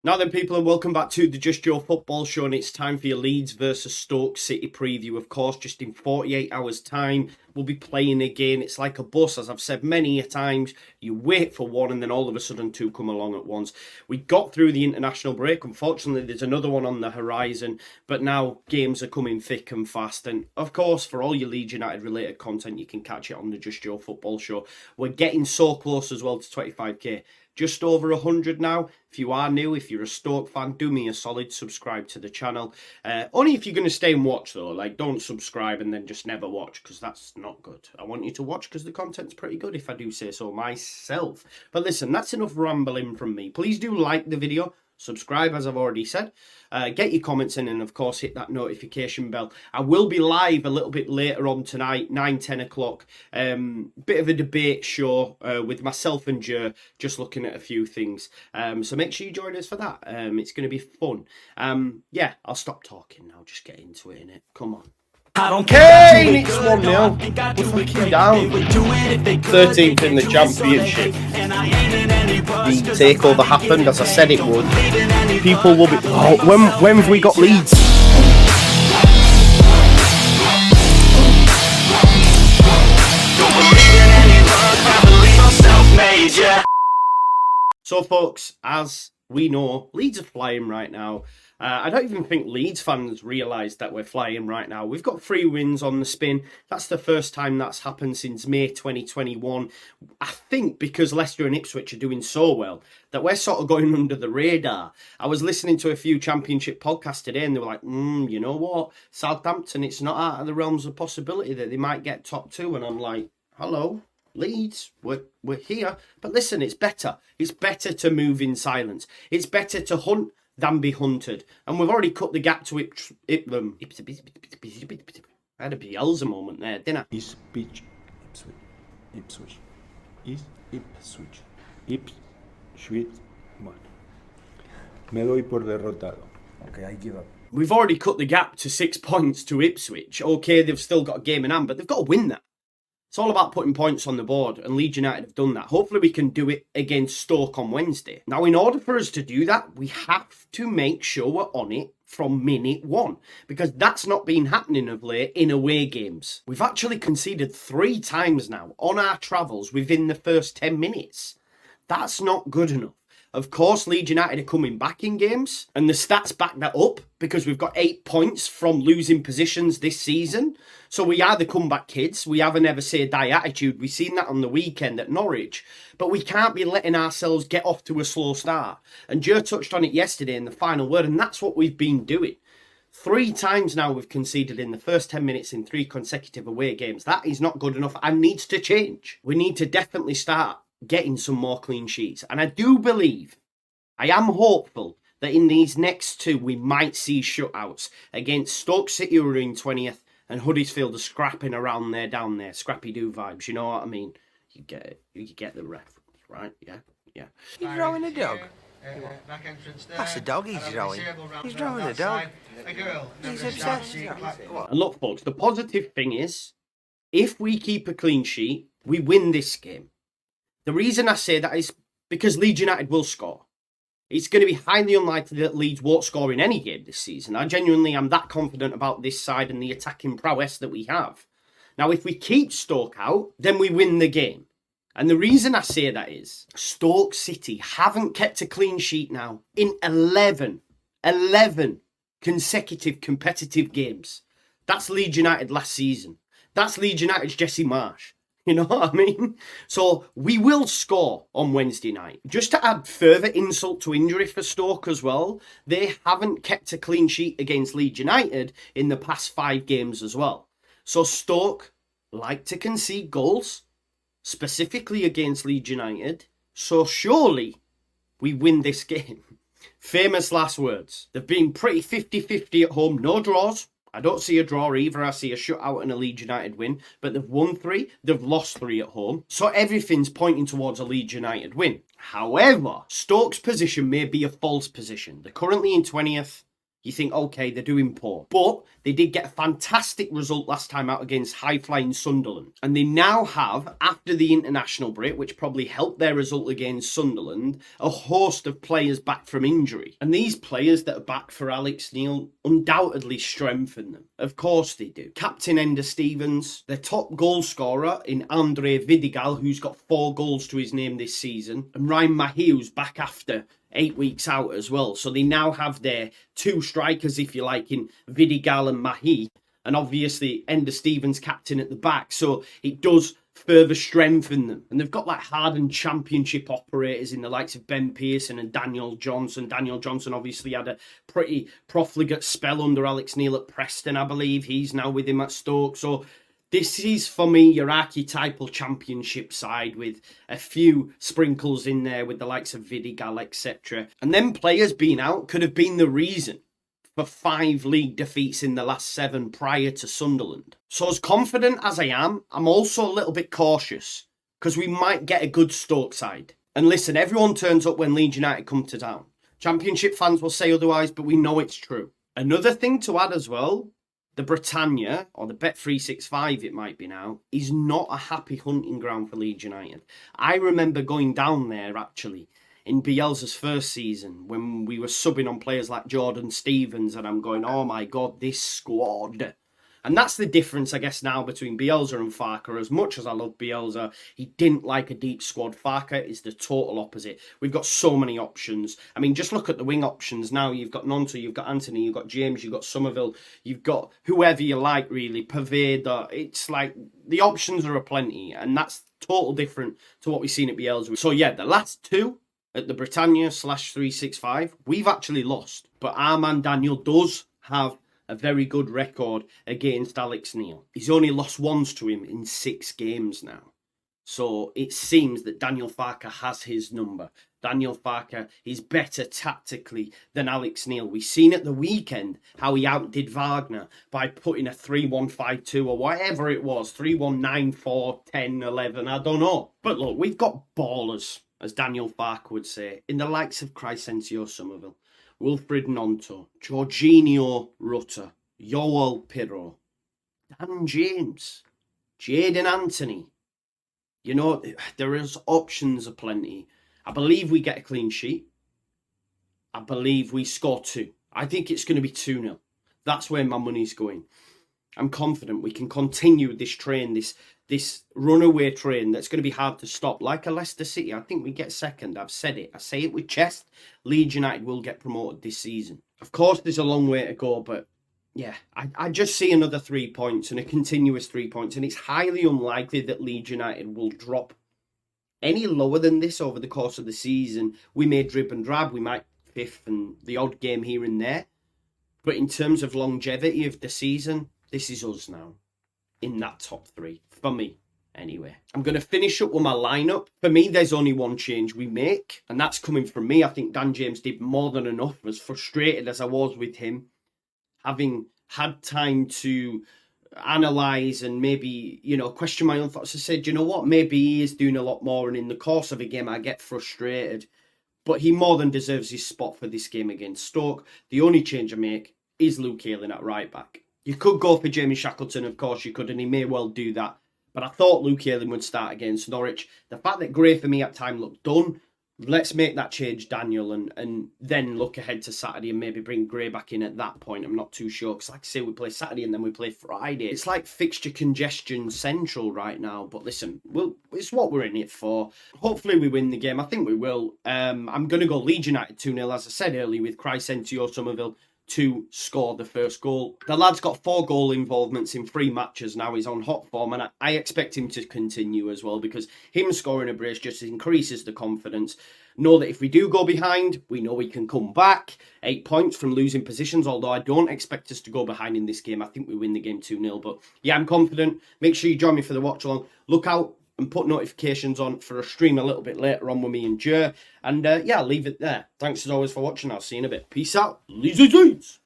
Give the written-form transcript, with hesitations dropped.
Now then, people, and welcome back to the Just Joe Football Show, and it's time for your Leeds versus Stoke City preview. Of course, just in 48 hours' time, we'll be playing again. It's like a bus, as I've said many a times. You wait for one, and then all of a sudden two come along at once. We got through the international break. Unfortunately, there's another one on the horizon, but now games are coming thick and fast. And, of course, for all your Leeds United-related content, you can catch it on the Just Joe Football Show. We're getting so close as well to 25k. Just over 100 now. If you are new, if you're a Stoke fan, do me a solid, subscribe to the channel. Only if you're going to stay and watch, though. Like, don't subscribe and then just never watch, because that's not good. I want you to watch because the content's pretty good, if I do say so myself. But listen, that's enough rambling from me. Please do like the video. Subscribe, as I've already said. Get your comments in, and of course hit that notification bell. I will be live a little bit later on tonight, 9-10 o'clock. Bit of a debate show with myself and Joe, just looking at a few things. So make sure you join us for that. It's going to be fun. Yeah, I'll stop talking now. Just get into it, innit? Come on. I don't care. It's 1-0. We're fucking down. 13th in the championship. The takeover happened as I said it would. People will be. Oh, when have we got Leeds? So, folks, as we know, Leeds are flying right now. I don't even think Leeds fans realise that we're flying right now. We've got 3 wins on the spin. That's the first time that's happened since May 2021. I think because Leicester and Ipswich are doing so well that we're sort of going under the radar. I was listening to a few Championship podcasts today and they were like, you know what? Southampton, it's not out of the realms of possibility that they might get top 2. And I'm like, hello? Leeds, we're here. But listen, it's better. It's better to move in silence. It's better to hunt than be hunted. And we've already cut the gap to Ipswich. I had a Bielsa moment there, didn't I? Ipswich. Bueno. Me doy por derrotado. Okay, I give up. We've already cut the gap to 6 points to Ipswich. Okay, they've still got a game in hand, but they've got to win that. It's all about putting points on the board, and Leeds United have done that. Hopefully we can do it against Stoke on Wednesday. Now, in order for us to do that, we have to make sure we're on it from minute 1, because that's not been happening of late in away games. We've actually conceded 3 times now on our travels within the first 10 minutes. That's not good enough. Of course, Leeds United are coming back in games, and the stats back that up because we've got 8 points from losing positions this season. So we are the comeback kids. We have a never say die attitude. We've seen that on the weekend at Norwich. But we can't be letting ourselves get off to a slow start. And Joe touched on it yesterday in the final word, and that's what we've been doing. 3 times now we've conceded in the first 10 minutes in 3 consecutive away games. That is not good enough and needs to change. We need to definitely start getting some more clean sheets. And I do believe, I am hopeful that in these next 2 we might see shutouts against Stoke City, who are in 20th, and Huddersfield are scrapping around there, down there. Scrappy-doo vibes, you know what I mean? You get it. You get the reference, right? Yeah. He's drawing a dog. That's a dog he's drawing. He's drawing a dog. He's obsessed. And look, folks, the positive thing is, if we keep a clean sheet, we win this game. The reason I say that is because Leeds United will score. It's going to be highly unlikely that Leeds won't score in any game this season. I genuinely am that confident about this side and the attacking prowess that we have. Now, if we keep Stoke out, then we win the game. And the reason I say that is Stoke City haven't kept a clean sheet now in 11 consecutive competitive games. That's Leeds United last season. That's Leeds United's Jesse Marsh. You know what I mean? So we will score on Wednesday night. Just to add further insult to injury for Stoke as well, they haven't kept a clean sheet against Leeds United in the past 5 games as well. So Stoke like to concede goals, specifically against Leeds United. So surely we win this game. Famous last words. They've been pretty 50-50 at home. No draws. I don't see a draw either. I see a shutout and a Leeds United win. But they've won 3. They've lost 3 at home. So everything's pointing towards a Leeds United win. However, Stoke's position may be a false position. They're currently in 20th. You think, okay, they're doing poor. But they did get a fantastic result last time out against high-flying Sunderland. And they now have, after the international break, which probably helped their result against Sunderland, a host of players back from injury. And these players that are back for Alex Neil undoubtedly strengthen them. Of course they do. Captain Ender Stevens, their top goal scorer in Andre Vidigal, who's got 4 goals to his name this season, and Ryan Mahi, who's back after 8 weeks out as well. So they now have their 2 strikers, if you like, in Vidigal and Mahi. And obviously Ender Stevens captain at the back. So it does further strengthen them. And they've got like hardened championship operators in the likes of Ben Pearson and Daniel Johnson. Daniel Johnson obviously had a pretty profligate spell under Alex Neil at Preston, I believe. He's now with him at Stoke. So this is, for me, your archetypal championship side with a few sprinkles in there with the likes of Vidigal, etc. And then players being out could have been the reason for 5 league defeats in the last 7 prior to Sunderland. So as confident as I am, I'm also a little bit cautious because we might get a good Stoke side. And listen, everyone turns up when Leeds United come to town. Championship fans will say otherwise, but we know it's true. Another thing to add as well, the Britannia, or the Bet365 it might be now, is not a happy hunting ground for Leeds United. I remember going down there, actually, in Bielsa's first season, when we were subbing on players like Jordan Stevens, and I'm going, oh my God, this squad. And that's the difference, I guess, now between Bielsa and Farke. As much as I love Bielsa, he didn't like a deep squad. Farke is the total opposite. We've got so many options. I mean, just look at the wing options now. You've got Nonto, you've got Anthony, you've got James, you've got Somerville, you've got whoever you like, really. Paveda. It's like the options are aplenty, and that's total different to what we've seen at Bielsa. So yeah, the last 2 at the Britannia/365, we've actually lost. But our man Daniel does have a very good record against Alex Neil. He's only lost once to him in 6 games now. So it seems that Daniel Farke has his number. Daniel Farke is better tactically than Alex Neil. We've seen at the weekend how he outdid Wagner by putting a 3-1-5-2 or whatever it was. 3-1-9-4-10-11, I don't know. But look, we've got ballers, as Daniel Farke would say, in the likes of Crysencio Somerville, Wilfried Nonto, Jorginho Rutter, Yoel Pirro, Dan James, Jadon Anthony. You know, there is options aplenty. I believe we get a clean sheet. I believe we score 2. I think it's going to be 2-0. That's where my money's going. I'm confident we can continue this train, this runaway train that's going to be hard to stop. Like a Leicester City, I think we get second. I've said it. I say it with chest. Leeds United will get promoted this season. Of course, there's a long way to go, but yeah, I just see another 3 points and a continuous 3 points, and it's highly unlikely that Leeds United will drop any lower than this over the course of the season. We may drib and drab. We might 5th and the odd game here and there. But in terms of longevity of the season, this is us now in that top 3, for me, anyway. I'm going to finish up with my lineup. For me, there's only one change we make, and that's coming from me. I think Dan James did more than enough. As frustrated as I was with him, having had time to analyse and maybe, you know, question my own thoughts, I said, you know what, maybe he is doing a lot more, and in the course of a game, I get frustrated. But he more than deserves his spot for this game against Stoke. The only change I make is Luke Ayling at right back. You could go for Jamie Shackleton, of course you could, and he may well do that. But I thought Luke Ayling would start against Norwich. The fact that Gray for me at time looked done, let's make that change, Daniel, and then look ahead to Saturday and maybe bring Gray back in at that point. I'm not too sure, because like I say, we play Saturday and then we play Friday. It's like fixture congestion central right now. But listen, it's what we're in it for. Hopefully we win the game. I think we will. I'm going to go Leeds United 2-0, as I said earlier, with Crysencio Somerville to score the first goal. The lad's got 4 goal involvements in 3 matches now. He's on hot form, and I expect him to continue as well, because him scoring a brace just increases the confidence. Know that if we do go behind, we know we can come back. 8 points from losing positions, although I don't expect us to go behind in this game. I think we win the game 2-0, but yeah, I'm confident. Make sure you join me for the watch along. Look out and put notifications on for a stream a little bit later on with me and Joe. And yeah, I'll leave it there. Thanks as always for watching. I'll see you in a bit. Peace out. Leeds.